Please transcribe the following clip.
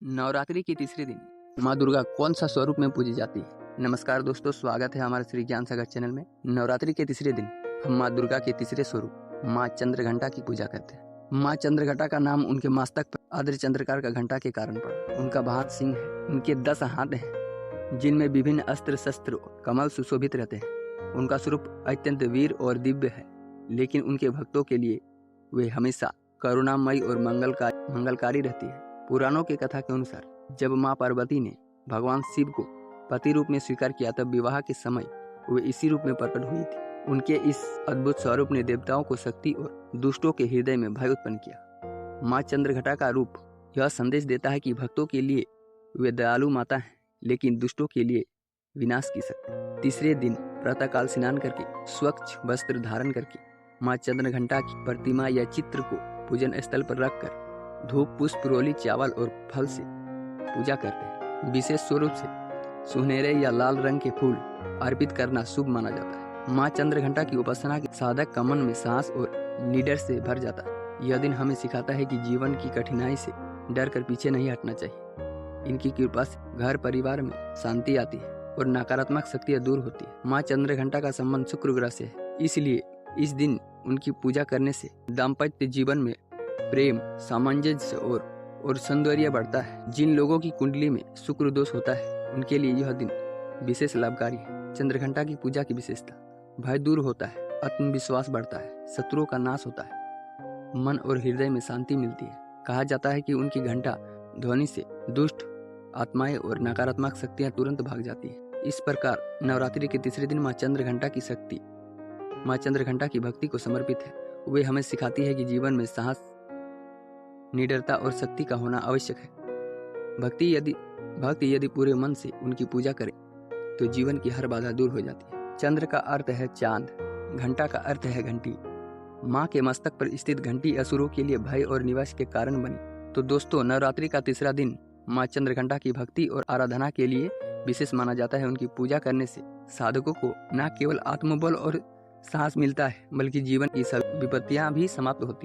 नवरात्रि के तीसरे दिन माँ दुर्गा कौन सा स्वरूप में पूजी जाती है? नमस्कार दोस्तों, स्वागत है हमारे श्री ज्ञान सागर चैनल में। नवरात्रि के तीसरे दिन हम माँ दुर्गा के तीसरे स्वरूप माँ चंद्रघंटा की पूजा करते हैं। माँ चंद्रघंटा का नाम उनके मस्तक पर आद्र चंद्रकार का घंटा के कारण पड़ा। उनका भात सिंह है, उनके 10 हाथ हैं जिनमें विभिन्न अस्त्र शस्त्र कमल सुशोभित रहते हैं। उनका स्वरूप अत्यंत वीर और दिव्य है, लेकिन उनके भक्तों के लिए वे हमेशा करुणामयी और मंगलकारी रहती है। पुराणों की कथा के अनुसार जब माँ पार्वती ने भगवान शिव को पति रूप में स्वीकार किया, तब विवाह के समय वे इसी रूप में प्रकट हुई थी। उनके इस अद्भुत स्वरूप ने देवताओं को शक्ति और दुष्टों के हृदय में भय उत्पन्न किया। माँ चंद्रघंटा का रूप यह संदेश देता है कि भक्तों के लिए वे दयालु माता हैं, लेकिन दुष्टों के लिए विनाश की शक्ति। तीसरे दिन प्रातःकाल स्नान करके स्वच्छ वस्त्र धारण करके माँ चंद्रघंटा की प्रतिमा या चित्र को पूजन स्थल पर रखकर धूप, पुष्प, रोली, चावल और फल से पूजा करते हैं। विशेष स्वरूप से सुनहरे या लाल रंग के फूल अर्पित करना शुभ माना जाता है। माँ चंद्रघंटा की उपासना के साधक का मन में साहस और निडर से भर जाता है। यह दिन हमें सिखाता है कि जीवन की कठिनाई से डर कर पीछे नहीं हटना चाहिए। इनकी कृपा से घर परिवार में शांति आती है और नकारात्मक शक्तियाँ दूर होती है। माँ चंद्रघंटा का संबंध शुक्र ग्रह से है, इसलिए इस दिन उनकी पूजा करने से दाम्पत्य जीवन में प्रेम, सामंजस्य और सौंदर्य बढ़ता है। जिन लोगों की कुंडली में शुक्र दोष होता है, उनके लिए यह दिन विशेष लाभकारी है। चंद्रघंटा की पूजा की विशेषता: भय दूर होता है, आत्मविश्वास बढ़ता है, शत्रुओं का नाश होता है, मन और हृदय में शांति मिलती है। कहा जाता है कि उनकी घंटा ध्वनि से दुष्ट आत्माएं और नकारात्मक शक्तियां तुरंत भाग जाती है। इस प्रकार नवरात्रि के तीसरे दिन माँ चंद्रघंटा की भक्ति को समर्पित है। वे हमें सिखाती है कि जीवन में साहस, निडरता और शक्ति का होना आवश्यक है। भक्त यदि पूरे मन से उनकी पूजा करे तो जीवन की हर बाधा दूर हो जाती है। चंद्र का अर्थ है चांद, घंटा का अर्थ है घंटी। माँ के मस्तक पर स्थित घंटी असुरों के लिए भय और निवास के कारण बनी। तो दोस्तों, नवरात्रि का तीसरा दिन माँ चंद्रघंटा की भक्ति और आराधना के लिए विशेष माना जाता है। उनकी पूजा करने से साधकों को न केवल आत्मबल और साहस मिलता है, बल्कि जीवन की सब विपत्तियां भी समाप्त होती है।